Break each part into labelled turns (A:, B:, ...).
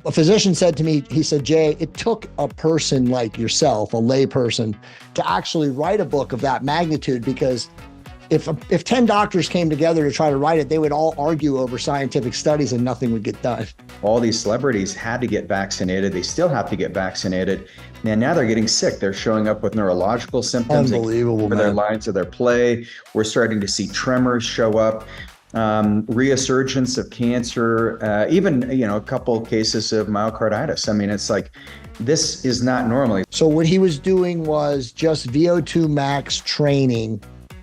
A: a physician said to me, he said, Jay, it took a person like yourself, a lay person, to actually write a book of that magnitude, because if 10 doctors came together to try to write it, they would all argue over scientific studies and nothing would get done.
B: All these celebrities had to get vaccinated. They still have to get vaccinated. And now they're getting sick. They're showing up with neurological symptoms.
A: Unbelievable,
B: for their lines of their play. We're starting to see tremors show up, resurgence of cancer, even, a couple cases of myocarditis. I mean, it's like, this is not normal.
A: So what he was doing was just VO2 max training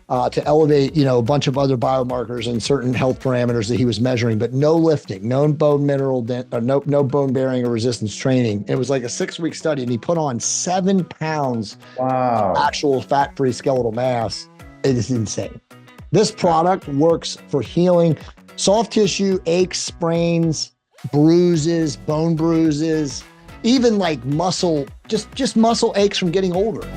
A: to elevate, a bunch of other biomarkers and certain health parameters that he was measuring, but no lifting, no bone mineral, no bone bearing or resistance training. It was like a 6-week study, and he put on 7 pounds of actual fat-free skeletal mass. It is insane. This product works for healing soft tissue, aches, sprains, bruises, bone bruises, even like muscle, just muscle aches from getting older.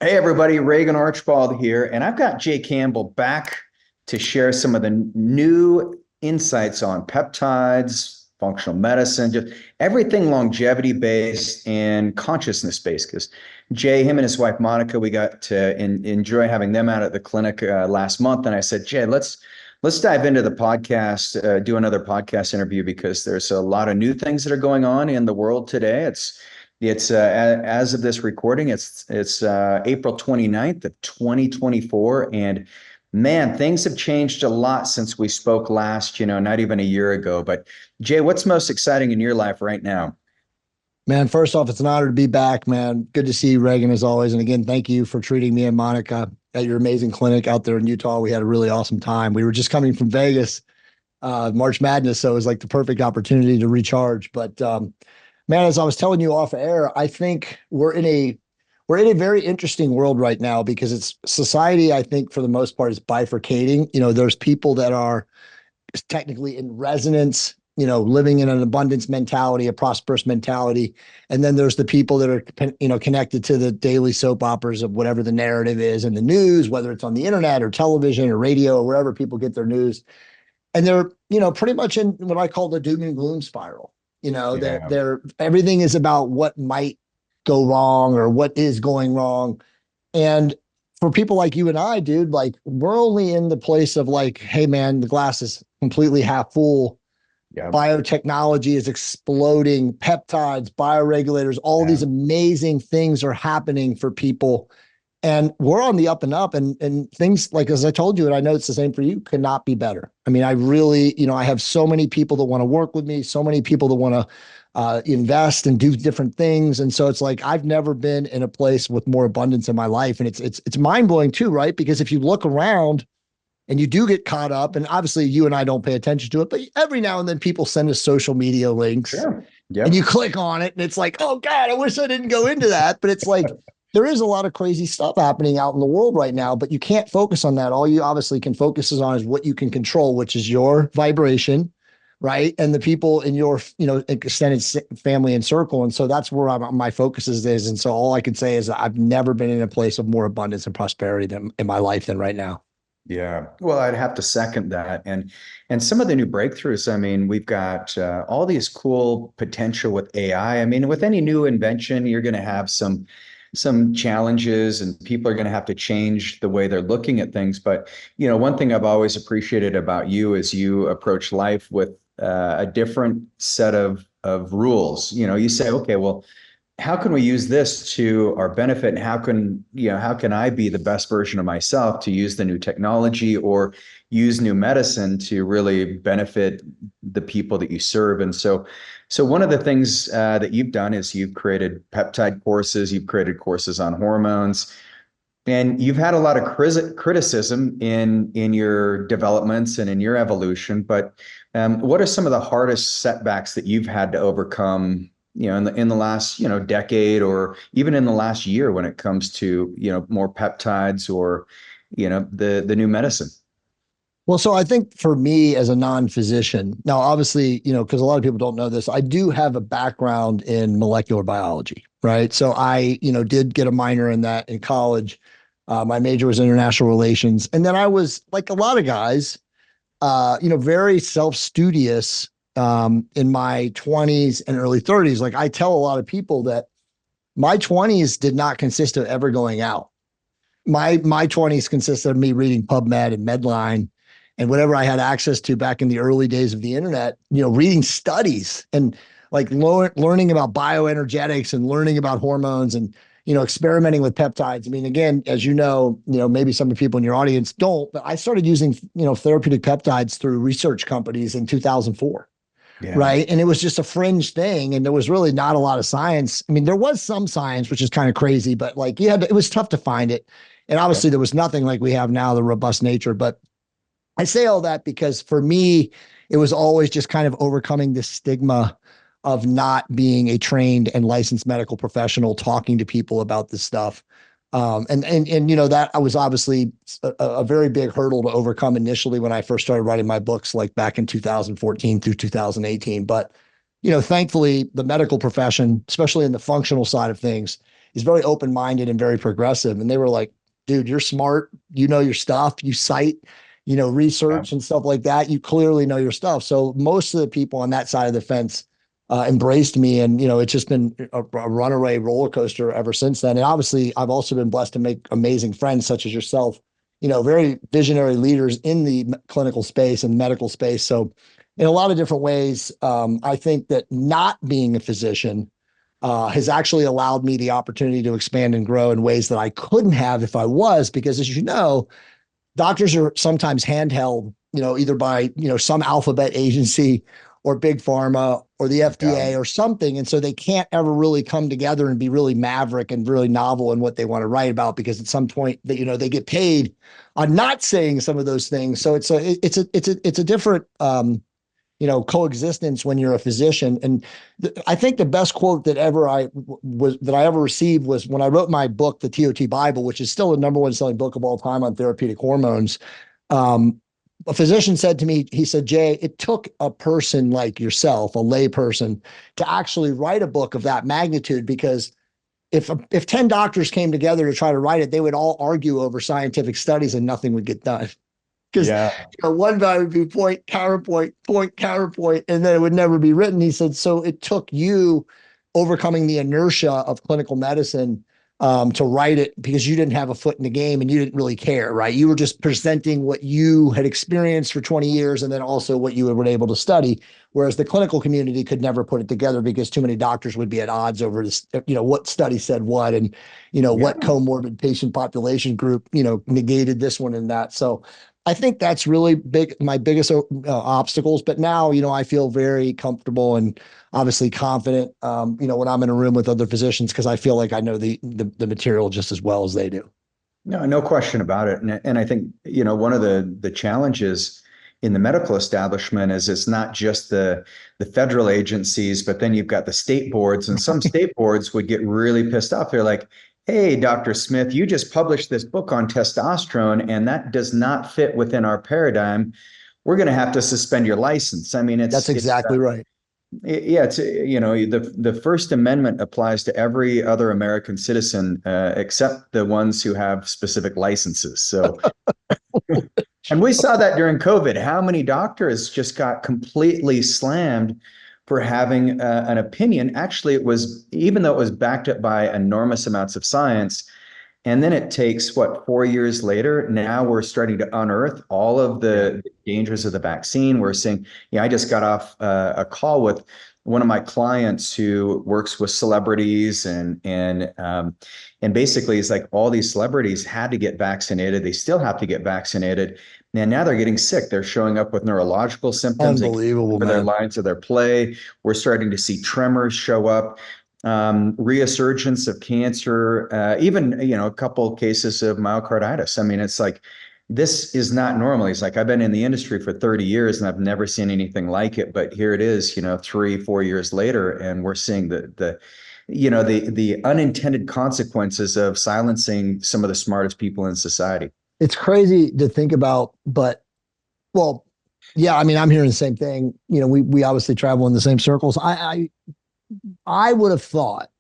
B: Hey everybody, Regan Archibald here, and I've got Jay Campbell back to share some of the new insights on peptides, functional medicine, just everything longevity-based and consciousness-based. Because Jay, him and his wife Monica, we got to enjoy having them out at the clinic last month, and I said, Jay, let's dive into the podcast, do another podcast interview, because there's a lot of new things that are going on in the world today. It's as of this recording, it's April 29th of 2024. And man, things have changed a lot since we spoke last, not even a year ago. But Jay, what's most exciting in your life right now?
A: Man, first off, it's an honor to be back, man. Good to see you, Regan, as always. And again, thank you for treating me and Monica at your amazing clinic out there in Utah. We had a really awesome time. We were just coming from Vegas, March Madness, so it was like the perfect opportunity to recharge. But man, as I was telling you off air, I think we're in a very interesting world right now, because it's society, I think, for the most part, is bifurcating. There's people that are technically in resonance, living in an abundance mentality, a prosperous mentality. And then there's the people that are, connected to the daily soap operas of whatever the narrative is in the news, whether it's on the internet or television or radio or wherever people get their news. And they're, pretty much in what I call the doom and gloom spiral. That everything is about what might go wrong or what is going wrong. And for people like you and I, dude, like, we're only in the place of like, hey man, the glass is completely half full. Yeah. Biotechnology is exploding. Peptides, bioregulators, all these amazing things are happening for people. And we're on the up and up, and things, like, as I told you, and I know it's the same for you, could not be better. I mean, I really, I have so many people that want to work with me, so many people that want to invest and do different things. And so it's like, I've never been in a place with more abundance in my life. And it's mind blowing too, right? Because if you look around and you do get caught up, and obviously you and I don't pay attention to it, but every now and then people send us social media links. Sure. Yep. And you click on it and it's like, oh God, I wish I didn't go into that. But it's like, there is a lot of crazy stuff happening out in the world right now, but you can't focus on that. All you obviously can focus on is what you can control, which is your vibration, right? And the people in your, extended family and circle. And so that's where my focus is. And so all I can say is that I've never been in a place of more abundance and prosperity than in my life than right now.
B: Yeah, well, I'd have to second that. And some of the new breakthroughs, I mean, we've got all these cool potential with AI. I mean, with any new invention, you're going to have some challenges, and people are going to have to change the way they're looking at things. But, one thing I've always appreciated about you is you approach life with a different set of rules. You say, okay, well, how can we use this to our benefit? And how can I be the best version of myself to use the new technology or use new medicine to really benefit the people that you serve? And so one of the things that you've done is you've created peptide courses, you've created courses on hormones, and you've had a lot of criticism in your developments and in your evolution. But what are some of the hardest setbacks that you've had to overcome, in the last, decade, or even in the last year, when it comes to, more peptides or, the new medicine?
A: Well, so I think for me as a non-physician, now obviously, because a lot of people don't know this, I do have a background in molecular biology, right? So I, did get a minor in that in college. My major was international relations. And then I was like a lot of guys, very self-studious in my 20s and early 30s. Like I tell a lot of people that my 20s did not consist of ever going out. My 20s consisted of me reading PubMed and Medline and whatever I had access to back in the early days of the internet, reading studies and like learning about bioenergetics and learning about hormones and experimenting with peptides. I mean, again, as maybe some of the people in your audience don't, but I started using therapeutic peptides through research companies in 2004.
B: Yeah.
A: Right. And it was just a fringe thing. And there was really not a lot of science. I mean, there was some science, which is kind of crazy, but like it was tough to find it. And
B: Yep.
A: obviously there was nothing like we have now, the robust nature. But I say all that because for me, it was always just kind of overcoming this stigma of not being a trained and licensed medical professional talking to people about this stuff. And that I was obviously a very big hurdle to overcome initially when I first started writing my books, like back in 2014 through 2018. But thankfully, the medical profession, especially in the functional side of things, is very open-minded and very progressive. And they were like, "Dude, you're smart. You know your stuff. You cite,
B: Yeah.
A: research and stuff like that. You clearly know your stuff." So most of the people on that side of the fence embraced me. And, it's just been a runaway roller coaster ever since then. And obviously, I've also been blessed to make amazing friends such as yourself, very visionary leaders in the clinical space and medical space. So, in a lot of different ways, I think that not being a physician has actually allowed me the opportunity to expand and grow in ways that I couldn't have if I was, because as you know, doctors are sometimes handheld, either by, some alphabet agency or big pharma or the
B: Yeah.
A: FDA or something. And so they can't ever really come together and be really maverick and really novel in what they want to write about, because at some point that, they get paid on not saying some of those things. So it's a different, coexistence when you're a physician. And I think the best quote that I ever received was when I wrote my book, the TOT Bible, which is still the number one selling book of all time on therapeutic hormones. A physician said to me, he said, "Jay, it took a person like yourself, a lay person, to actually write a book of that magnitude, because if 10 doctors came together to try to write it, they would all argue over scientific studies and nothing would get done." Because
B: Yeah.
A: one guy would be point, counterpoint, point, counterpoint, and then it would never be written. He said, so it took you overcoming the inertia of clinical medicine to write it, because you didn't have a foot in the game and you didn't really care, right? You were just presenting what you had experienced for 20 years and then also what you were able to study. Whereas the clinical community could never put it together because too many doctors would be at odds over this, what study said what, and,
B: Yeah.
A: what comorbid patient population group, negated this one and that. So I think that's really big, my biggest obstacles. But now, I feel very comfortable and obviously confident, when I'm in a room with other physicians, because I feel like I know the material just as well as they do.
B: No, no question about it. And I think, one of the challenges in the medical establishment is it's not just the federal agencies, but then you've got the state boards, and some state boards would get really pissed off. They're like, "Hey, Dr. Smith, you just published this book on testosterone, and that does not fit within our paradigm. We're going to have to suspend your license." I mean,
A: That's exactly right.
B: yeah, it's the First Amendment applies to every other American citizen except the ones who have specific licenses. So, and we saw that during COVID. How many doctors just got completely slammed for having an opinion? Actually, it was, even though it was backed up by enormous amounts of science. And then it takes, what, 4 years later, now we're starting to unearth all of the dangers of the vaccine. We're seeing, I just got off a call with one of my clients who works with celebrities, and basically it's like all these celebrities had to get vaccinated. They still have to get vaccinated. And now they're getting sick. They're showing up with neurological symptoms. They can't
A: Unbelievable,
B: for their
A: man.
B: lines of their play. We're starting to see tremors show up, resurgence of cancer, even, a couple of cases of myocarditis. I mean, it's like, this is not normal. He's like, "I've been in the industry for 30 years and I've never seen anything like it. But here it is, 3, 4 years later, and we're seeing the unintended consequences of silencing some of the smartest people in society."
A: It's crazy to think about, but Well, yeah, I mean, I'm hearing the same thing. You know, we obviously travel in the same circles. I would have thought,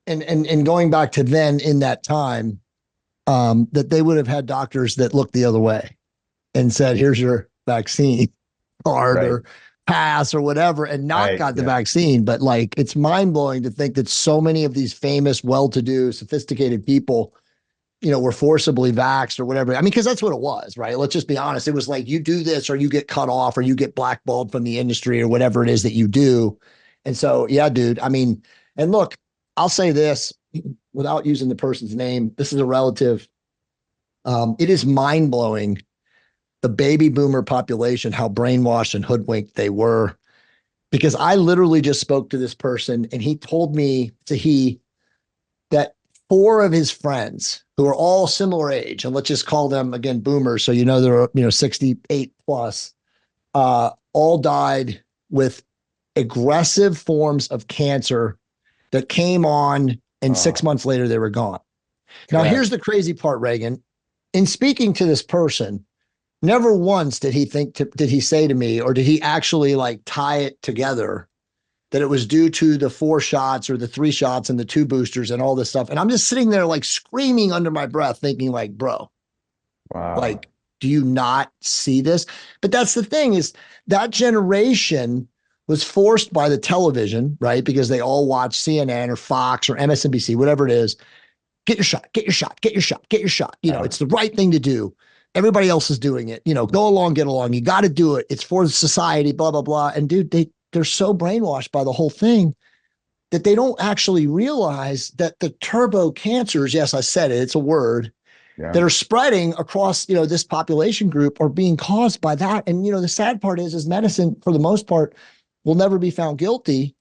A: and going back to then in that time, that they would have had doctors that looked the other way and said, "Here's your vaccine card
B: Right.
A: or pass or whatever," and not
B: Right.
A: got the
B: Yeah.
A: vaccine. But like, it's mind blowing to think that so many of these famous, well-to-do, sophisticated people, you know, were forcibly vaxxed or whatever. I mean, because that's what it was, right? Let's just be honest. It was like you do this or you get cut off or you get blackballed from the industry or whatever it is that you do. And so, yeah, dude, I mean, and look, I'll say this without using the person's name. This is a relative. It is mind blowing, the baby boomer population, how brainwashed and hoodwinked they were. Because I literally just spoke to this person and he told me that four of his friends who are all similar age, and let's just call them again boomers, so you know they're 68 plus, all died with aggressive forms of cancer that came on, and
B: Oh,
A: 6 months later they were gone. Now
B: God.
A: here's the crazy part, Reagan. In speaking to this person, never once did he say to me, or did he actually like tie it together that it was due to the 4 shots or the 3 shots and the 2 boosters and all this stuff. And I'm just sitting there like screaming under my breath, thinking like, bro,
B: Wow.
A: like, do you not see this? But that's the thing, is that generation was forced by the television, right? Because they all watch CNN or Fox or MSNBC, whatever it is. Get your shot, get your shot, get your shot, get your shot. You know,
B: Wow.
A: it's the right thing to do. Everybody else is doing it. You know, go along, get along. You got to do it. It's for society, blah, blah, blah. And dude, they're so brainwashed by the whole thing that they don't actually realize that the turbo cancers, yes, I said it, it's a word,
B: Yeah.
A: that are spreading across, this population group are being caused by that. And, the sad part is medicine, for the most part, will never be found guilty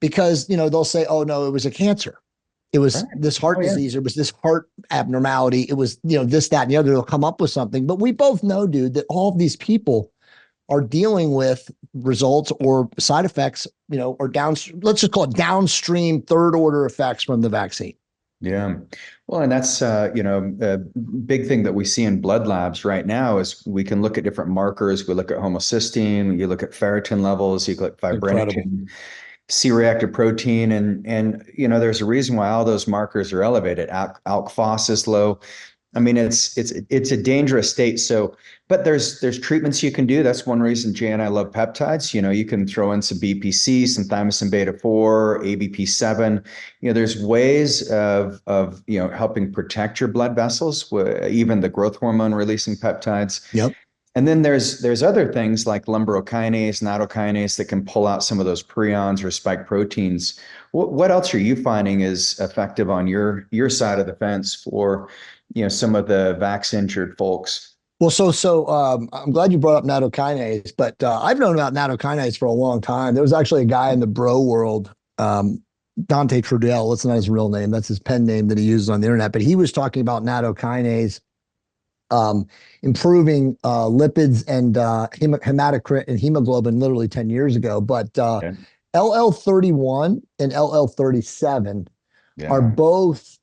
A: because, they'll say, oh, no, it was a cancer. It
B: Right.
A: was this heart
B: Oh, yeah.
A: disease. It was this heart abnormality. It was, this, that, and the other. They'll come up with something. But we both know, dude, that all of these people are dealing with results or side effects, or let's just call it downstream third order effects from the vaccine.
B: Yeah. Well, and that's, a big thing that we see in blood labs right now is we can look at different markers. We look at homocysteine, you look at ferritin levels, you look at
A: Incredible.
B: fibrinogen, C-reactive protein, and there's a reason why all those markers are elevated. Alk phos is low. I mean, it's a dangerous state. So, but there's treatments you can do. That's one reason Jay and I love peptides. You can throw in some BPC, some thymosin beta 4, ABP7. There's ways of helping protect your blood vessels, even the growth hormone releasing peptides.
A: Yep.
B: And then there's other things like lumbrikinase, nattokinase that can pull out some of those prions or spike proteins. What else are you finding is effective on your side of the fence for some of the vax injured folks?
A: Well, so I'm glad you brought up nattokinase, but I've known about nattokinase for a long time. There was actually a guy in the bro world, Dante Trudell. That's not his real name. That's his pen name that he uses on the internet. But he was talking about nattokinase improving lipids and hematocrit and hemoglobin literally 10 years ago. But
B: Okay.
A: LL31 and LL37 are
B: Yeah.
A: both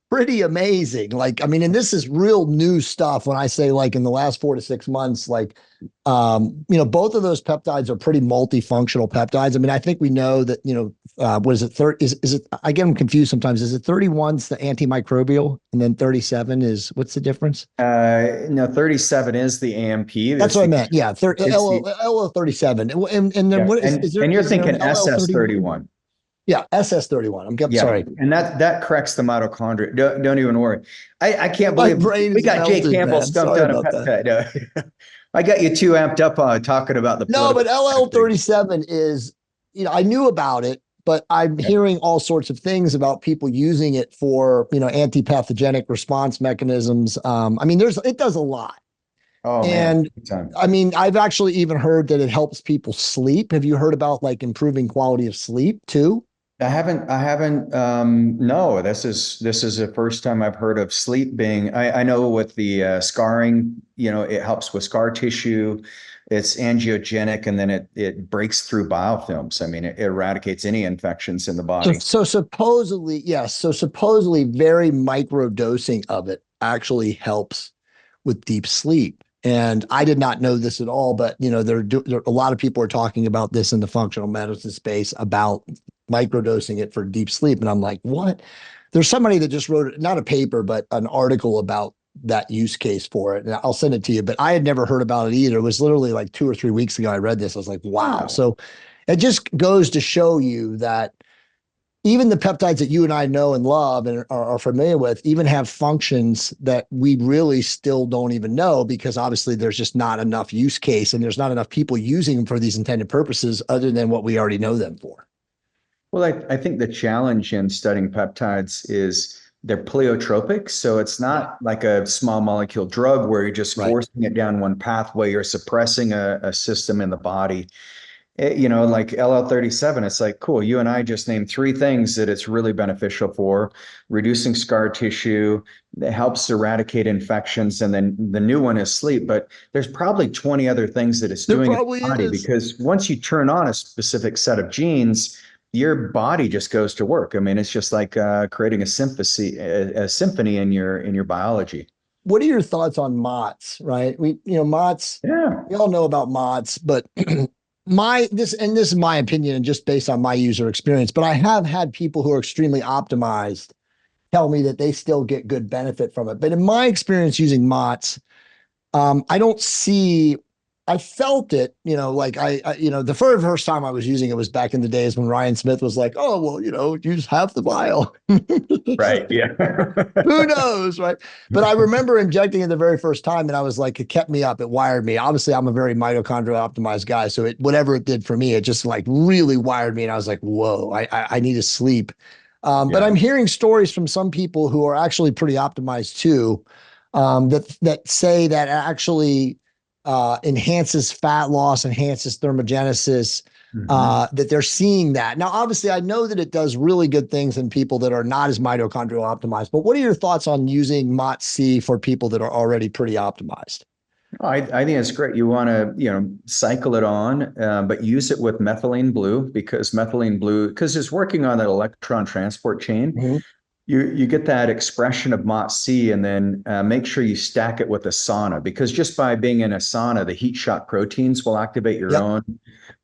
A: pretty amazing. Like, I mean, and this is real new stuff when I say like in the last 4 to 6 months, like, both of those peptides are pretty multifunctional peptides. I mean, I think we know that, what is it? Is it, I get them confused sometimes. Is it 31's the antimicrobial and then 37 is, what's the difference?
B: No, 37 is the AMP.
A: That's what I meant. Yeah.
B: It's the
A: LL 37. And then
B: yeah,
A: what
B: and
A: there,
B: and you're
A: is there an
B: thinking
A: LL 31?
B: 31.
A: Yeah. SS 31. I'm
B: Yeah,
A: sorry.
B: and that corrects the mitochondria. Don't even worry. I can't
A: My
B: believe
A: brain
B: we
A: is
B: got Jay
A: melted,
B: Campbell
A: man.
B: stumped
A: Sorry
B: on a
A: about that.
B: peptide. I got you too amped up on talking about the
A: No,
B: political
A: but LL
B: thing.
A: 37 is, I knew about it, but I'm
B: Yeah.
A: hearing all sorts of things about people using it for, anti-pathogenic response mechanisms. I mean, it does a lot.
B: Oh man,
A: And
B: big time.
A: I mean, I've actually even heard that it helps people sleep. Have you heard about like improving quality of sleep too?
B: I haven't. No, this is the first time I've heard of sleep being. I know with the scarring, it helps with scar tissue. It's angiogenic, and then it breaks through biofilms. I mean, it eradicates any infections in the
A: So,
B: body.
A: so supposedly, yes. So supposedly very micro dosing of it actually helps with deep sleep. And I did not know this at all, but a lot of people are talking about this in the functional medicine space about microdosing it for deep sleep. And I'm like, what? There's somebody that just wrote, not a paper, but an article about that use case for it. And I'll send it to you, but I had never heard about it either. It was literally like 2 or 3 weeks ago I read this. I was like, wow.
B: Oh.
A: So it just goes to show you that even the peptides that you and I know and love and are familiar with even have functions that we really still don't even know, because obviously there's just not enough use case and there's not enough people using them for these intended purposes other than what we already know them for.
B: Well, I think the challenge in studying peptides is they're pleiotropic. So it's not like a small molecule drug where you're just forcing it down one pathway. You're suppressing a system in the body. Like LL37, it's like, cool, you and I just named 3 things that it's really beneficial for: reducing scar tissue, it helps eradicate infections, and then the new one is sleep. But there's probably 20 other things that it's doing in the body, because once you turn on a specific set of genes, your body just goes to work. I mean, it's just like creating a symphony in your biology.
A: What are your thoughts on MOTS, right? MOTS, we all know about MOTS, but this is my opinion and just based on my user experience, but I have had people who are extremely optimized tell me that they still get good benefit from it. But in my experience using MOTS, I felt it, the very first time I was using it was back in the days when Ryan Smith was like, oh, well, use half the vial.
B: Right. Yeah.
A: Who knows, right? But I remember injecting it the very first time, and I was like, it kept me up. It wired me. Obviously, I'm a very mitochondrial optimized guy. So whatever it did for me, it just like really wired me. And I was like, whoa, I need to sleep. But I'm hearing stories from some people who are actually pretty optimized too, that say that actually enhances fat loss, enhances thermogenesis, that they're seeing that. Now, obviously, I know that it does really good things in people that are not as mitochondrial optimized, but what are your thoughts on using MOTS-C for people that are already pretty optimized?
B: I think it's great. You want to, cycle it on, but use it with methylene blue, because it's working on that electron transport chain. You get that expression of MOTS-C, and then make sure you stack it with a sauna, because just by being in a sauna, the heat shock proteins will activate your own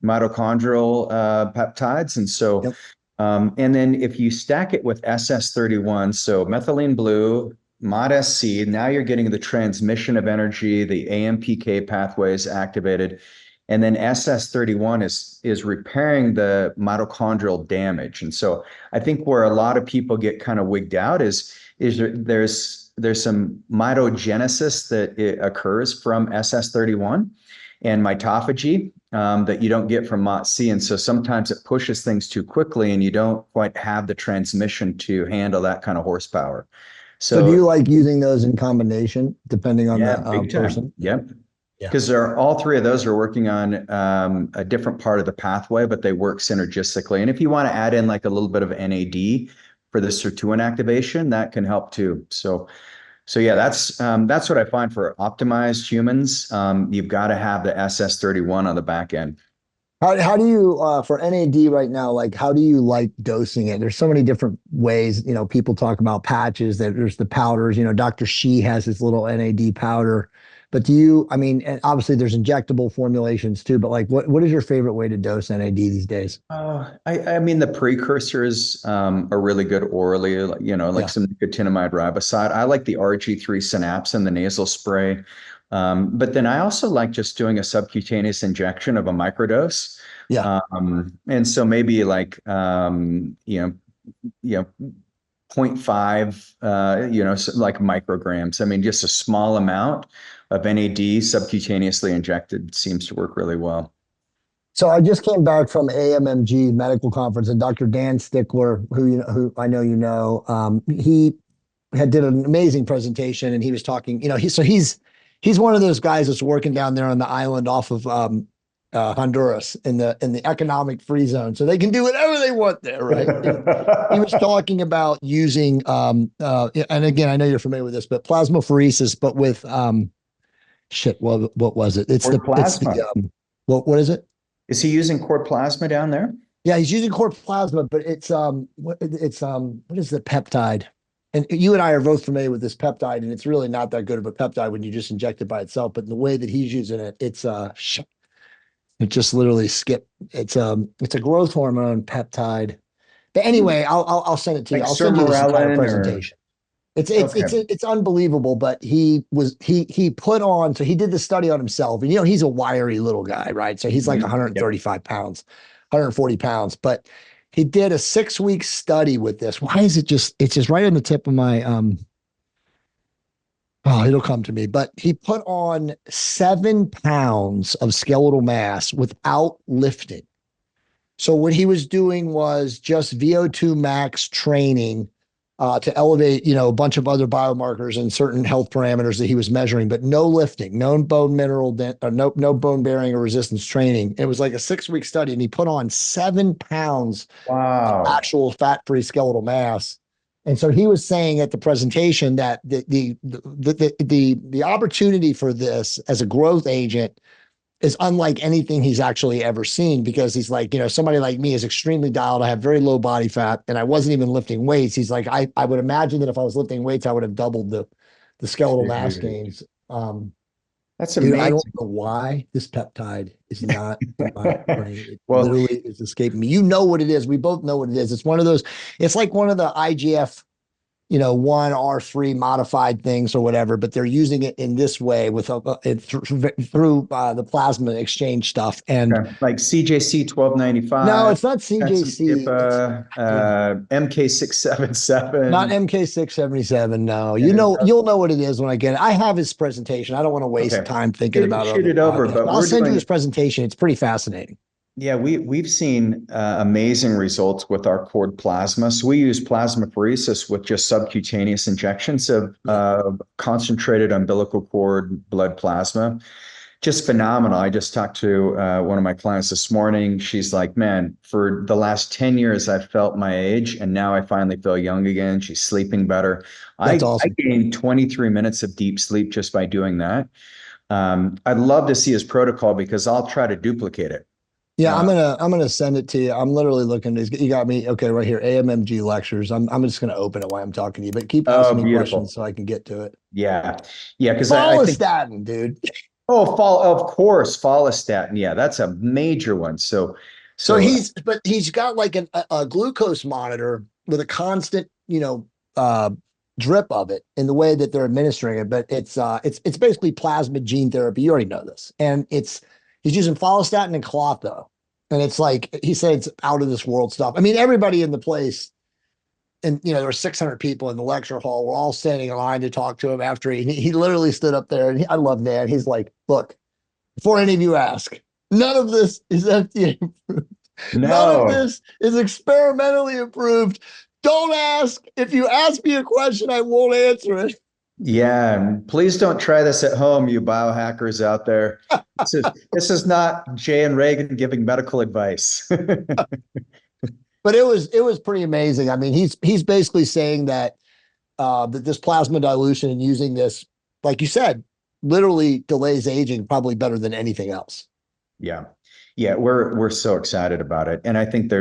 B: mitochondrial peptides. And so, and then if you stack it with SS31, so methylene blue, MOTS-C, now you're getting the transmission of energy, the AMPK pathways activated. And then SS31 is repairing the mitochondrial damage. And so I think where a lot of people get kind of wigged out is there's some mitogenesis that occurs from SS31 and mitophagy that you don't get from MOTS-C. And so sometimes it pushes things too quickly and you don't quite have the transmission to handle that kind of horsepower.
A: So do you like using those in combination depending on the person?
B: Yep. Because all 3 of those are working on a different part of the pathway, but they work synergistically. And if you want to add in like a little bit of NAD for the sirtuin activation, that can help too. So yeah, that's what I find for optimized humans. You've got to have the SS31 on the back end.
A: How do you for NAD right now, like how do you like dosing it? There's so many different ways, people talk about patches, there's the powders, Dr. Shi has his little NAD powder. But and obviously there's injectable formulations too, but like what is your favorite way to dose NAD these days?
B: I mean, the precursors are really good orally, some nicotinamide riboside. I like the RG3 Synapse and the nasal spray. But then I also like just doing a subcutaneous injection of a microdose. And so maybe like, 0.5, so like micrograms. I mean, just a small amount of NAD subcutaneously injected seems to work really well.
A: So I just came back from AMMG medical conference, and Dr. Dan Stickler, who I know he did an amazing presentation, and he was talking. He's one of those guys that's working down there on the island off of Honduras in the economic free zone, so they can do whatever they want there, right? He was talking about using, and again, I know you're familiar with this, but plasmapheresis, but with what was it? It's
B: cord plasma.
A: What is it?
B: Is he using cord plasma down there?
A: Yeah, he's using cord plasma, but it's what is the peptide? and you and I are both familiar with this peptide, and it's really not that good of a peptide when you just inject it by itself. But in the way that he's using it, it just literally skip. It's a growth hormone peptide. But anyway, I'll send it to you.
B: Like
A: I'll send you this entire
B: sermorelin or
A: presentation. It's it's
B: okay.
A: it's it's unbelievable. But he put on, so he did the study on himself, and he's a wiry little guy, right? So he's like
B: Mhm. Yep.
A: 135 pounds, 140 pounds. But he did a 6-week study with this. Why is it just? It's just right on the tip of my Oh, it'll come to me. But he put on 7 pounds of skeletal mass without lifting. So what he was doing was just VO2 max training to elevate, a bunch of other biomarkers and certain health parameters that he was measuring, but no lifting, no bone mineral, no bone bearing or resistance training. It was like a 6-week study, and he put on 7 pounds of
B: Wow.
A: actual fat-free skeletal mass. And so he was saying at the presentation that the opportunity for this as a growth agent is unlike anything he's actually ever seen, because he's like, somebody like me is extremely dialed. I have very low body fat, and I wasn't even lifting weights. He's like, I would imagine that if I was lifting weights, I would have doubled the skeletal mass
B: Dude,
A: gains.
B: that's
A: Dude, I don't
B: amazing.
A: know why this peptide is not in my brain. It
B: Well,
A: literally is escaping me. You know what it is. We both know what it is. It's one of those, it's like one of the IGF 1R3 modified things or whatever, but they're using it in this way with through the plasma exchange stuff. And
B: okay. Like CJC
A: no,
B: 1295,
A: it's not
B: got some
A: CJC. It's
B: IPA,
A: yeah,
B: MK
A: not
B: 677.
A: MK677. No,
B: And
A: you'll know what it is when I get it. I have his presentation. I don't want to waste
B: okay,
A: time thinking
B: shoot,
A: about it on
B: shoot
A: the
B: it over.
A: podcast.
B: But
A: I'll
B: we're
A: send you his
B: doing,
A: presentation. It's pretty fascinating.
B: yeah, we've seen amazing results with our cord plasma. So we use plasmapheresis with just subcutaneous injections of
A: Yeah.
B: concentrated umbilical cord blood plasma. Just phenomenal. I just talked to one of my clients this morning. She's like, man, for the last 10 years, I've felt my age, and now I finally feel young again. She's sleeping better.
A: That's
B: I
A: awesome.
B: gained 23 minutes of deep sleep just by doing that. I'd love to see his protocol because I'll try to duplicate it.
A: Yeah,
B: Uh,
A: I'm gonna send it to you. I'm literally looking. You got me okay right here. AMMG lectures. I'm just gonna open it while I'm talking to you, but keep asking
B: oh,
A: me questions
B: beautiful.
A: so I can get to it.
B: Yeah. Yeah. Because I think,
A: Follistatin, dude.
B: oh, of course, follistatin. Yeah, that's a major one. So,
A: So
B: so
A: he's got like a glucose monitor with a constant, drip of it in the way that they're administering it. But it's basically plasma gene therapy. You already know this, and he's using follistatin and Klotho, and it's like he said it's out of this world stuff. I mean, everybody in the place, and there were 600 people in the lecture hall. We're all standing in line to talk to him after he literally stood up there, and I love that. He's like, look, before any of you ask, none of this is FDA approved. None of
B: no.
A: this is experimentally approved. Don't ask. If you ask me a question, I won't answer it.
B: Yeah, and please don't try this at home, you biohackers out there. This is not Jay and Regan giving medical advice.
A: But it was pretty amazing. I mean, he's basically saying that that this plasma dilution and using this, like you said, literally delays aging probably better than anything else.
B: Yeah. Yeah, we're so excited about it. And I think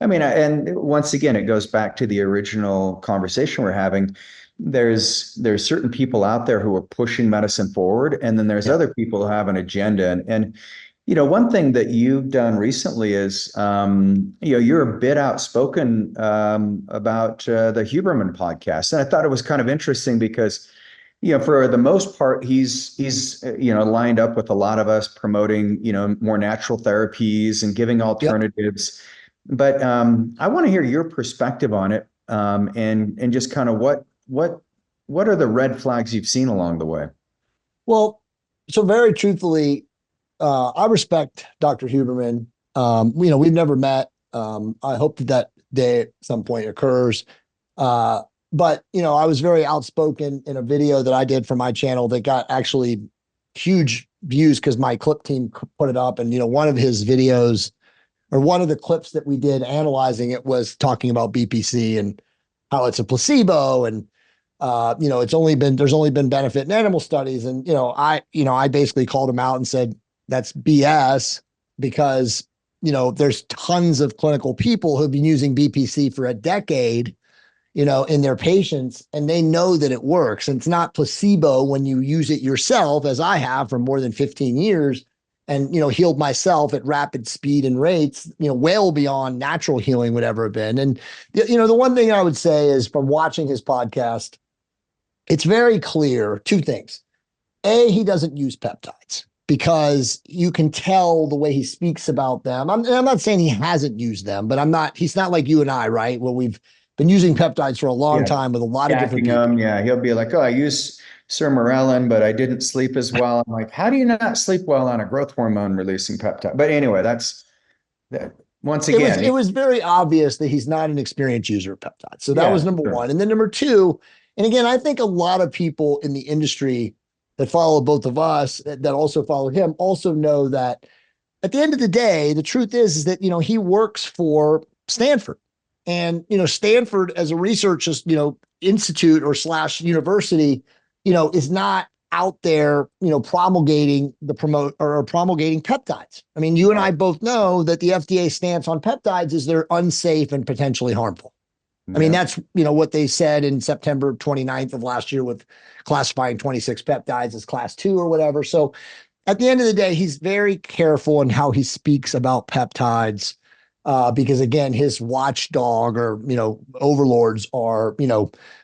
B: I mean, and once again, it goes back to the original conversation we're having. There's certain people out there who are pushing medicine forward, and then there's
A: Yeah.
B: other people who have an agenda. And one thing that you've done recently is, you're a bit outspoken about the Huberman podcast. And I thought it was kind of interesting because for the most part, he's lined up with a lot of us promoting more natural therapies and giving
A: Yep.
B: alternatives. But I want to hear your perspective on it, and just kind of what are the red flags you've seen along the way?
A: Well, so very truthfully, I respect Dr. Huberman. We've never met. I hope that day at some point occurs. But I was very outspoken in a video that I did for my channel that got actually huge views because my clip team put it up. And one of his videos, or one of the clips that we did analyzing it, was talking about BPC and how it's a placebo, and there's only been benefit in animal studies. And I basically called him out and said that's BS, because there's tons of clinical people who've been using BPC for a decade, in their patients, and they know that it works. And it's not placebo when you use it yourself, as I have for more than 15 years and, healed myself at rapid speed and rates, well beyond natural healing would ever have been. And, the one thing I would say is from watching his podcast, it's very clear two things. A, he doesn't use peptides because you can tell the way he speaks about them. I'm not saying he hasn't used them, but he's not like you and I, right? Where we've been using peptides for a long time with a lot of different people.
B: Yeah, he'll be like, oh, I use sermorelin, but I didn't sleep as well. I'm like, how do you not sleep well on a growth hormone releasing peptide? But anyway, that's that. Once again,
A: it was very obvious that he's not an experienced user of peptides. So that was number one. And then number two, and again, I think a lot of people in the industry that follow both of us, that also follow him, also know that at the end of the day, the truth is that, he works for Stanford. And, Stanford as a research, institute or / university, is not out there, promulgating peptides. I mean, you and I both know that the FDA stance on peptides is they're unsafe and potentially harmful. I mean, that's, what they said in September 29th of last year with classifying 26 peptides as class 2 or whatever. So at the end of the day, he's very careful in how he speaks about peptides because, again, his watchdog or, overlords are,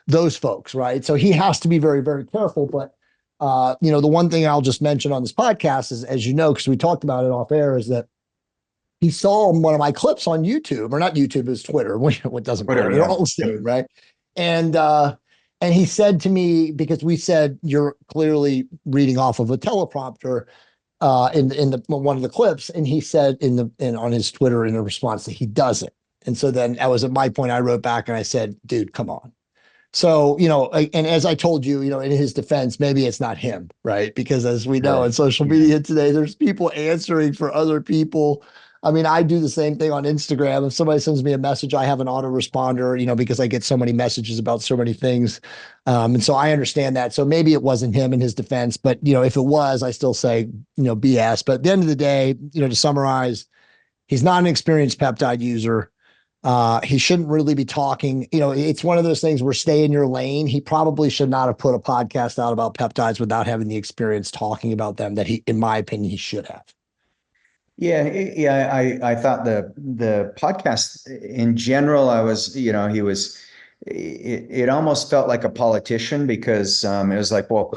A: those folks, right? So he has to be very, very careful. But, the one thing I'll just mention on this podcast is, as you know, because we talked about it off air, is that he saw one of my clips on YouTube, or not YouTube, it was Twitter. What doesn't matter? They're all the same, right? And he said to me, because we said you're clearly reading off of a teleprompter in one of the clips, and he said on his Twitter in a response that he doesn't. And so then that was at my point. I wrote back and I said, dude, come on. So, and as I told you, in his defense, maybe it's not him, right? Because as we know in social media today, there's people answering for other people. I mean, I do the same thing on Instagram. If somebody sends me a message, I have an autoresponder, because I get so many messages about so many things. And so I understand that. So maybe it wasn't him in his defense, but, if it was, I still say, BS. But at the end of the day, to summarize, he's not an experienced peptide user. He shouldn't really be talking. It's one of those things where stay in your lane. He probably should not have put a podcast out about peptides without having the experience talking about them that in my opinion, he should have.
B: Yeah. I thought the podcast in general, it almost felt like a politician because it was like, well,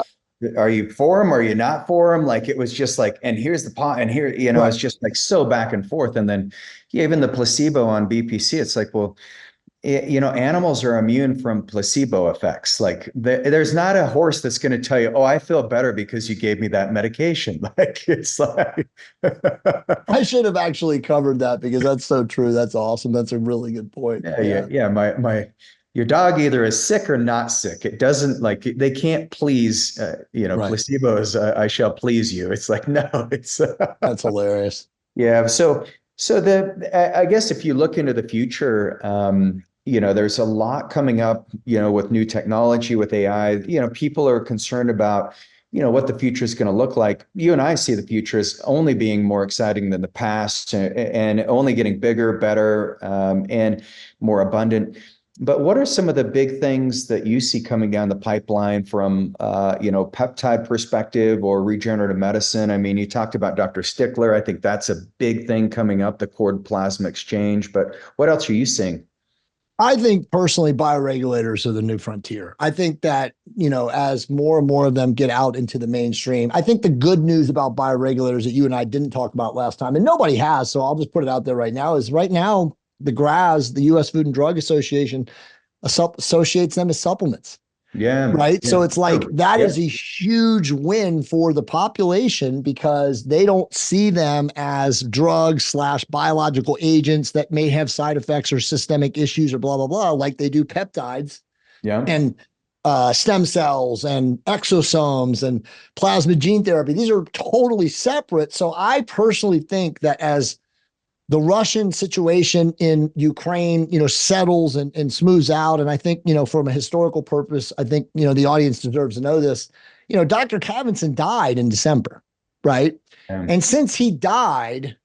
B: are you for him? Or are you not for him? Like, it was just like, and here's the pot, and here, right. It's just like so back and forth. And then even the placebo on BPC, it's like, well, animals are immune from placebo effects. Like there's not a horse that's going to tell you, oh, I feel better because you gave me that medication. Like, it's like,
A: I should have actually covered that because that's so true. That's awesome. That's a really good point.
B: Yeah. Your dog either is sick or not sick. It doesn't they can't please, right. Placebo is, I shall please you. It's like, no, it's
A: that's hilarious.
B: Yeah. So I guess if you look into the future, there's a lot coming up, with new technology, with AI, people are concerned about, what the future is going to look like. You and I see the future as only being more exciting than the past and only getting bigger, better, and more abundant. But what are some of the big things that you see coming down the pipeline from, peptide perspective or regenerative medicine? I mean, you talked about Dr. Stickler. I think that's a big thing coming up, the cord plasma exchange. But what else are you seeing?
A: I think personally, bioregulators are the new frontier. I think that, as more and more of them get out into the mainstream, I think the good news about bioregulators that you and I didn't talk about last time, and nobody has, so I'll just put it out there right now, is right now, the GRAS, the U.S. Food and Drug Association, associates them as supplements.
B: Yeah.
A: Right.
B: Yeah,
A: so it's like that is a huge win for the population because they don't see them as drugs / biological agents that may have side effects or systemic issues or blah, blah, blah, like they do peptides and stem cells and exosomes and plasma gene therapy. These are totally separate. So I personally think that as the Russian situation in Ukraine, settles and smooths out. And I think, from a historical purpose, I think, the audience deserves to know this. Dr. Cavinson died in December, right? And since he died,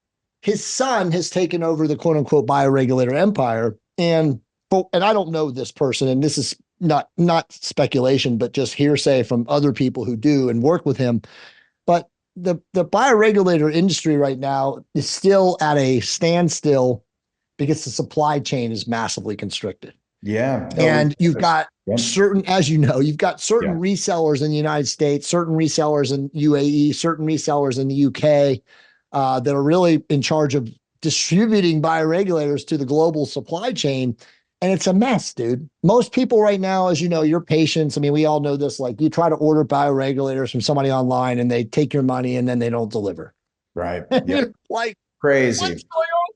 A: his son has taken over the quote unquote bioregulator empire. And and I don't know this person, and this is not speculation, but just hearsay from other people who do and work with him. But the bioregulator industry right now is still at a standstill because the supply chain is massively constricted.
B: Yeah. No,
A: And you've got certain, as you know, you've got certain resellers in the United States, certain resellers in UAE, certain resellers in the UK that are really in charge of distributing bioregulators to the global supply chain. And it's a mess, dude. Most people right now, as you know, your patients, I mean, we all know this, like you try to order bioregulators from somebody online and they take your money and then they don't deliver.
B: Right.
A: Yeah. Like,
B: crazy.
A: what's going on?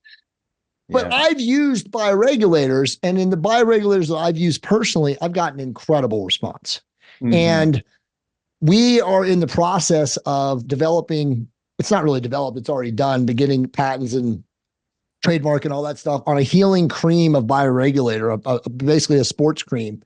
A: But I've used bioregulators, and in the bioregulators that I've used personally, I've gotten incredible response. And we are in the process of developing, it's not really developed, it's already done, but getting patents and trademark and all that stuff on a healing cream of bioregulator, basically a sports cream.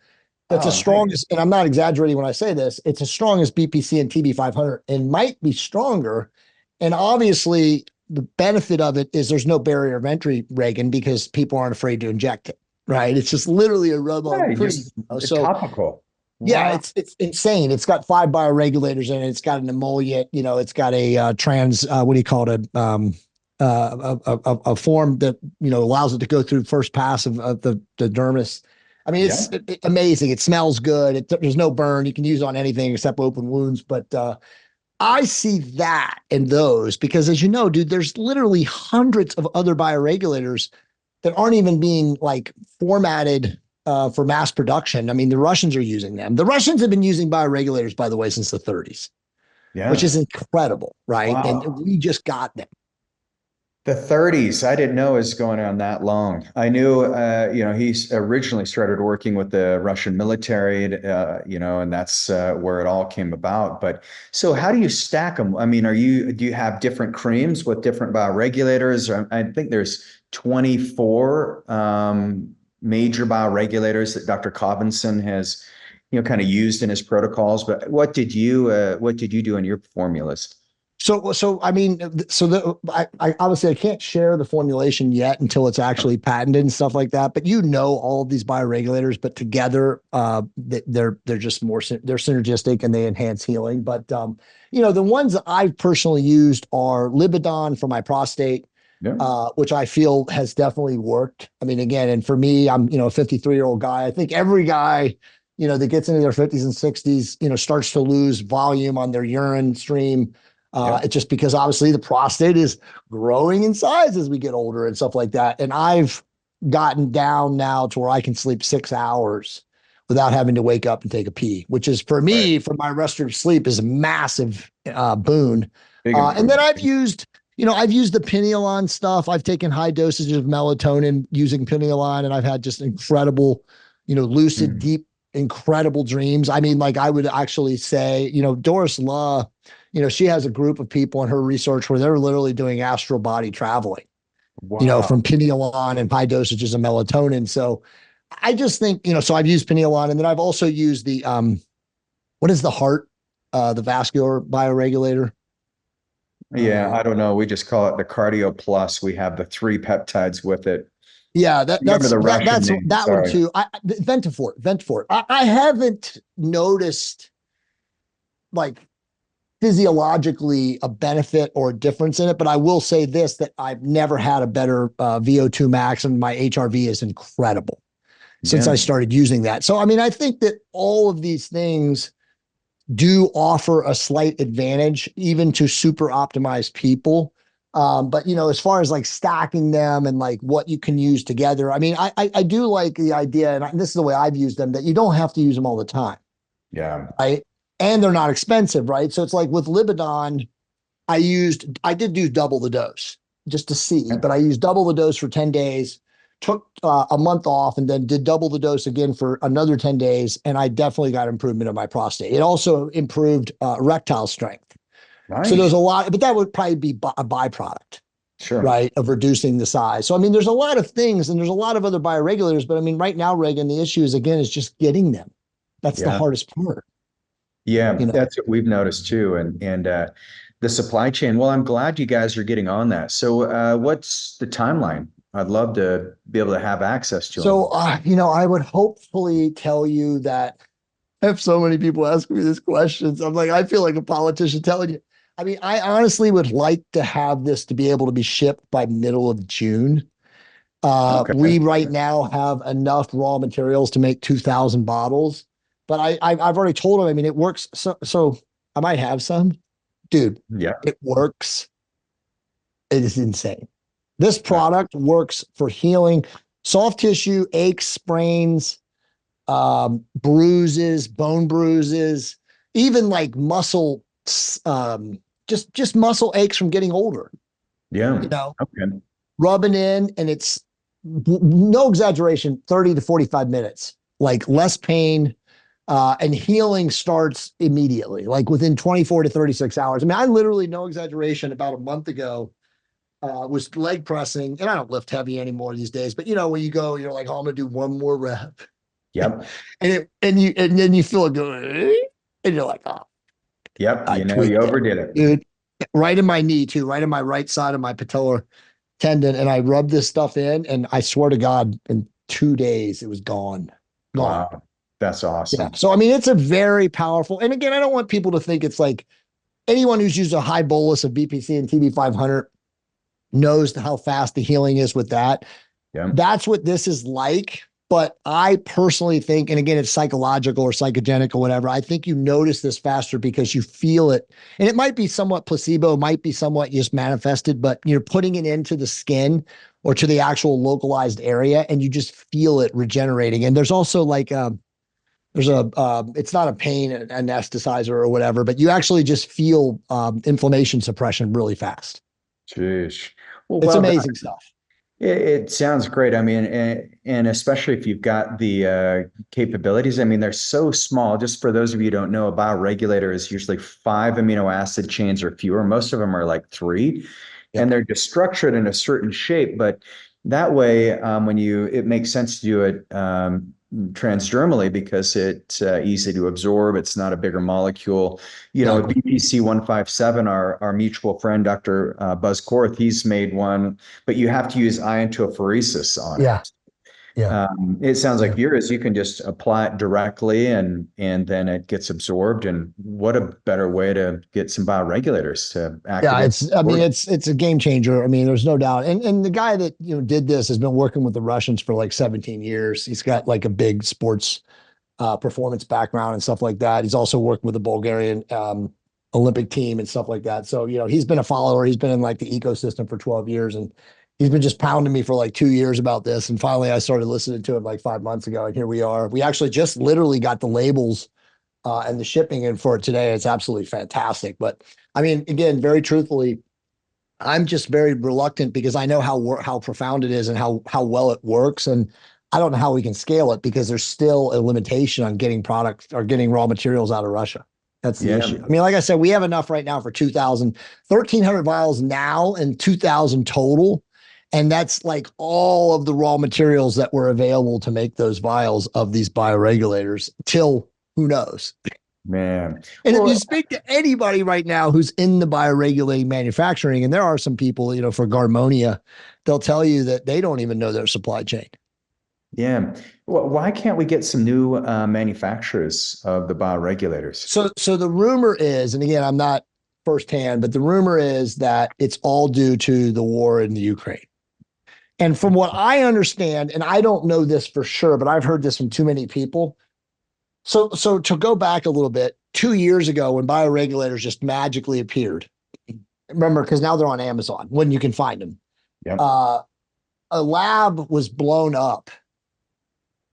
A: That's as strong as, and I'm not exaggerating when I say this, it's as strong as BPC and TB500 and might be stronger. And obviously, the benefit of it is there's no barrier of entry, Regan, because people aren't afraid to inject it, right? It's just literally a rub-on cream.
B: So topical.
A: Yeah, it's insane. It's got 5 bioregulators in it. It's got an emollient, it's got a trans, what do you call it? A form that, allows it to go through first pass of the dermis. I mean, it's amazing. It smells good. There's no burn. You can use it on anything except open wounds. But I see that in those because, as you know, dude, there's literally hundreds of other bioregulators that aren't even being like formatted for mass production. I mean, the Russians are using them. The Russians have been using bioregulators, by the way, since the 30s, which is incredible, right? Wow. And we just got them.
B: The 30s, I didn't know it was going on that long. I knew, he originally started working with the Russian military, and that's where it all came about. But so how do you stack them? I mean, do you have different creams with different bioregulators? I think there's 24 major bioregulators that Dr. Covinson has, kind of used in his protocols. But what did you do in your formulas?
A: I obviously I can't share the formulation yet until it's actually patented and stuff like that. But all of these bioregulators, but together, they're just they're synergistic and they enhance healing. But the ones that I've personally used are Libidon for my prostate, which I feel has definitely worked. I mean, again, and for me, I'm a 53-year-old guy. I think every guy that gets into their 50s and 60s, starts to lose volume on their urine stream. It's just because obviously the prostate is growing in size as we get older and stuff like that. And I've gotten down now to where I can sleep 6 hours without having to wake up and take a pee, which is for me, for my restorative sleep is a massive boon. And then I've used the Pineolon stuff. I've taken high dosages of melatonin using Pineolon, and I've had just incredible, lucid, deep, incredible dreams. I mean, like I would actually say, Doris Law, she has a group of people in her research where they're literally doing astral body traveling, from Pineolon and high dosages of melatonin. So I just think, so I've used Pineolon, and then I've also used the, what is the heart, the vascular bioregulator?
B: Yeah, I don't know. We just call it the Cardio Plus. We have the 3 peptides with it.
A: Yeah, that's that one too. Ventafort. I haven't noticed like physiologically a benefit or a difference in it, but I will say this, that I've never had a better VO2 max, and my HRV is incredible since I started using that. So, I mean, I think that all of these things do offer a slight advantage even to super optimized people. But as far as like stacking them and like what you can use together, I mean, I do like the idea, and this is the way I've used them, that you don't have to use them all the time.
B: Yeah.
A: Right. And they're not expensive, right? So it's like with Libidon, I did do double the dose just to see, but I used double the dose for 10 days, took a month off, and then did double the dose again for another 10 days. And I definitely got improvement of my prostate. It also improved erectile strength. Nice. So there's a lot, but that would probably be a byproduct, right, of reducing the size. So, I mean, there's a lot of things, and there's a lot of other bioregulators, but I mean, right now, Regan, the issue is just getting them. That's the hardest part.
B: Yeah, that's what we've noticed too. And the supply chain, well, I'm glad you guys are getting on that. So what's the timeline I'd love to be able to have access to them.
A: So, I would hopefully tell you that I have so many people ask me these questions. I'm like, I feel like a politician telling you. I mean, I honestly would like to have this to be able to be shipped by middle of June.
B: Okay.
A: We right now have enough raw materials to make 2,000 bottles, but I've already told them. I mean, it works. So I might have some, dude.
B: Yeah.
A: It works. It is insane. This product works for healing soft tissue, aches, sprains, bruises, bone bruises, even like muscle, just muscle aches from getting older.
B: Yeah.
A: You know,
B: Okay.
A: rubbing in, and it's no exaggeration, 30 to 45 minutes, like less pain. And healing starts immediately, like within 24 to 36 hours. I mean, I literally, no exaggeration, about a month ago, was leg pressing, and I don't lift heavy anymore these days. But when you go, you're like, oh, I'm gonna do one more rep,
B: Yep.
A: and then you feel it go, and you're like, oh,
B: Yep.
A: I
B: You
A: tweaked it,
B: overdid it.
A: dude. Right in my knee too, right in my right side of my patellar tendon, and I rubbed this stuff in, and I swear to God, in 2 days it was gone.
B: Wow. That's
A: Yeah.
B: awesome.
A: So I mean, it's a very powerful. And again, I don't want people to think it's like anyone who's used a high bolus of BPC and TB500 knows how fast the healing is with that.
B: Yeah.
A: That's what this is like. But I personally think, and again, it's psychological or psychogenic or whatever, I think you notice this faster because you feel it. And it might be somewhat placebo, might be somewhat just manifested, but you're putting it into the skin or to the actual localized area, and you just feel it regenerating. And there's also like, it's not a pain anesthetizer or whatever, but you actually just feel inflammation suppression really fast.
B: Jeez. Well,
A: It's
B: well done.
A: amazing stuff.
B: It sounds great. I mean, and especially if you've got the capabilities. I mean, they're so small. Just for those of you who don't know, a bioregulator is usually 5 amino acid chains or fewer. Most of them are like 3,
A: Yep.
B: and they're just structured in a certain shape. But that way, it makes sense to do it transdermally because it's easy to absorb. It's not a bigger molecule.
A: Exactly.
B: BPC 157, our mutual friend, Dr. Buzz Korth, he's made one, but you have to use iontophoresis on
A: Yeah.
B: it.
A: Yeah.
B: It sounds
A: Yeah.
B: like yours, you can just apply it directly and then it gets absorbed. And what a better way to get some bioregulators to
A: Yeah,
B: activate.
A: it's a game changer. I mean, there's no doubt. And the guy that did this has been working with the Russians for like 17 years. He's got like a big sports performance background and stuff like that. He's also worked with the Bulgarian Olympic team and stuff like that. So, he's been a follower. He's been in like the ecosystem for 12 years, and he's been just pounding me for like 2 years about this. And finally I started listening to him like 5 months ago, and here we are. We actually just literally got the labels and the shipping in for it today. It's absolutely fantastic. But I mean, again, very truthfully, I'm just very reluctant because I know how profound it is and how well it works, and I don't know how we can scale it because there's still a limitation on getting products or getting raw materials out of Russia. That's the issue. I mean, like I said, we have enough right now for 1,300 vials now and 2,000 total. And that's like all of the raw materials that were available to make those vials of these bioregulators till who knows.
B: Man.
A: And if
B: Well,
A: you speak to anybody right now who's in the bioregulating manufacturing, and there are some people, for Garmonia, they'll tell you that they don't even know their supply chain.
B: yeah. Well, why can't we get some new manufacturers of the bioregulators?
A: So the rumor is, and again, I'm not firsthand, but the rumor is that it's all due to the war in the Ukraine. And from what I understand, and I don't know this for sure, but I've heard this from too many people. So to go back a little bit, 2 years ago when bioregulators just magically appeared, remember, because now they're on Amazon when you can find them.
B: Yep.
A: A lab was blown up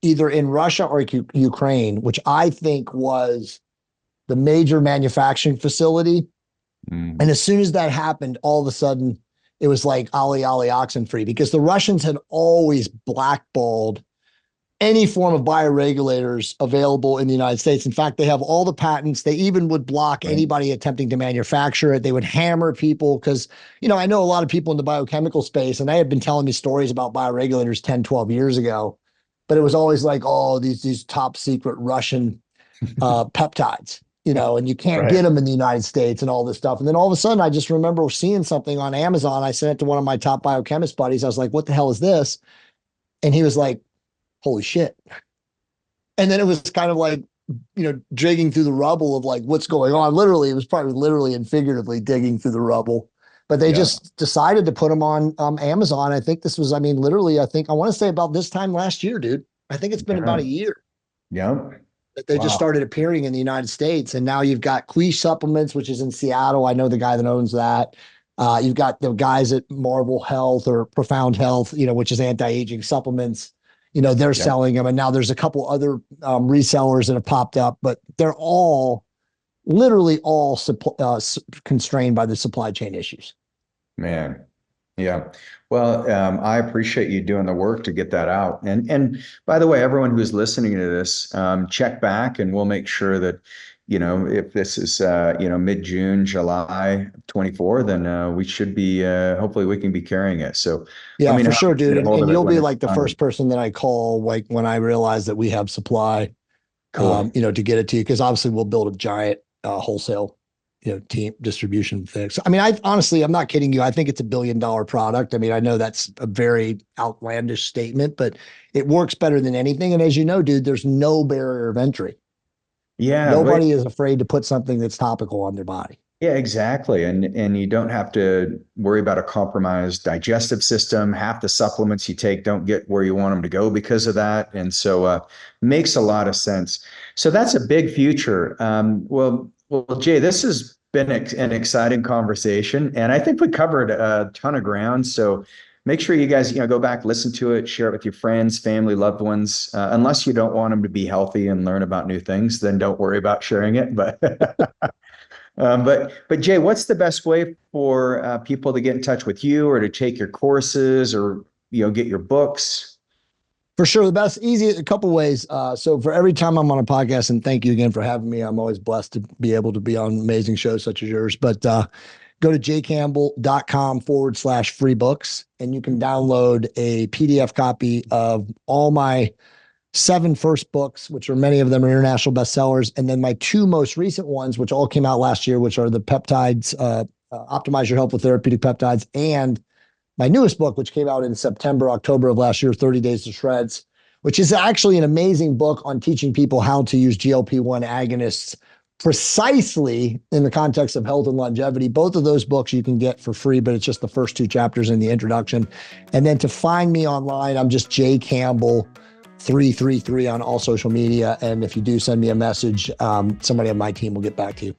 A: either in Russia or Ukraine, which I think was the major manufacturing facility.
B: Mm.
A: And as soon as that happened, all of a sudden it was like Ali Ali oxen free, because the Russians had always blackballed any form of bioregulators available in the United States. In fact, they have all the patents. They even would block anybody attempting to manufacture it. They would hammer people because, I know a lot of people in the biochemical space, and they had been telling me stories about bioregulators 10, 12 years ago, but it was always like, oh, these top secret Russian peptides. and you can't
B: Right.
A: get them in the United States and all this stuff. And then all of a sudden, I just remember seeing something on Amazon. I sent it to one of my top biochemist buddies. I was like, what the hell is this? And he was like, holy shit. And then it was kind of like, digging through the rubble of like what's going on. Literally, it was probably literally and figuratively digging through the rubble. But they just decided to put them on Amazon. I think this was, literally, I want to say about this time last year, dude. I think it's been about a year.
B: Yeah.
A: That they just started appearing in the United States. And now you've got Quiche Supplements, which is in Seattle. I know the guy that owns that. You've got the guys at Marvel Health or Profound Health, which is anti-aging supplements. They're selling them. And now there's a couple other resellers that have popped up, but they're literally all constrained by the supply chain issues.
B: Man. Yeah. Well, I appreciate you doing the work to get that out. And by the way, everyone who's listening to this, check back and we'll make sure that, if this is, mid-June, July 24, then we should be, hopefully we can be carrying it. So
A: yeah, for sure, dude. And you'll be like the first person that I call, like when I realize that we have supply,
B: cool.
A: to get it to you. Cause obviously we'll build a giant wholesale, team distribution fix. I'm not kidding you. I think it's $1 billion product. I know that's a very outlandish statement, but it works better than anything. And as you know, dude, there's no barrier of entry.
B: Yeah.
A: Nobody is afraid to put something that's topical on their body.
B: Yeah, exactly. And you don't have to worry about a compromised digestive system. Half the supplements you take don't get where you want them to go because of that. And so makes a lot of sense. So that's a big future. Well, Jay, this has been an exciting conversation, and I think we covered a ton of ground. So make sure you guys, go back, listen to it, share it with your friends, family, loved ones. Unless you don't want them to be healthy and learn about new things, then don't worry about sharing it. But but Jay, what's the best way for people to get in touch with you or to take your courses or get your books?
A: For sure. A couple ways. So for every time I'm on a podcast, and thank you again for having me, I'm always blessed to be able to be on amazing shows such as yours, but go to jcampbell.com/free books, and you can download a PDF copy of all my 7 first books, which are many of them are international bestsellers. And then my 2 most recent ones, which all came out last year, which are the Peptides, Optimize Your Health with Therapeutic Peptides, and my newest book, which came out in October of last year, 30 Days to Shreds, which is actually an amazing book on teaching people how to use GLP-1 agonists precisely in the context of health and longevity. Both of those books you can get for free, but it's just the first 2 chapters in the introduction. And then to find me online, I'm just Jay Campbell 333 on all social media. And if you do send me a message, somebody on my team will get back to you.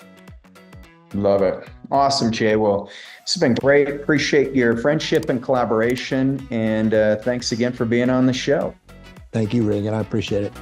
B: Love it. Awesome, Jay. Well, this has been great. Appreciate your friendship and collaboration. And thanks again for being on the show.
A: Thank you, Regan. I appreciate it.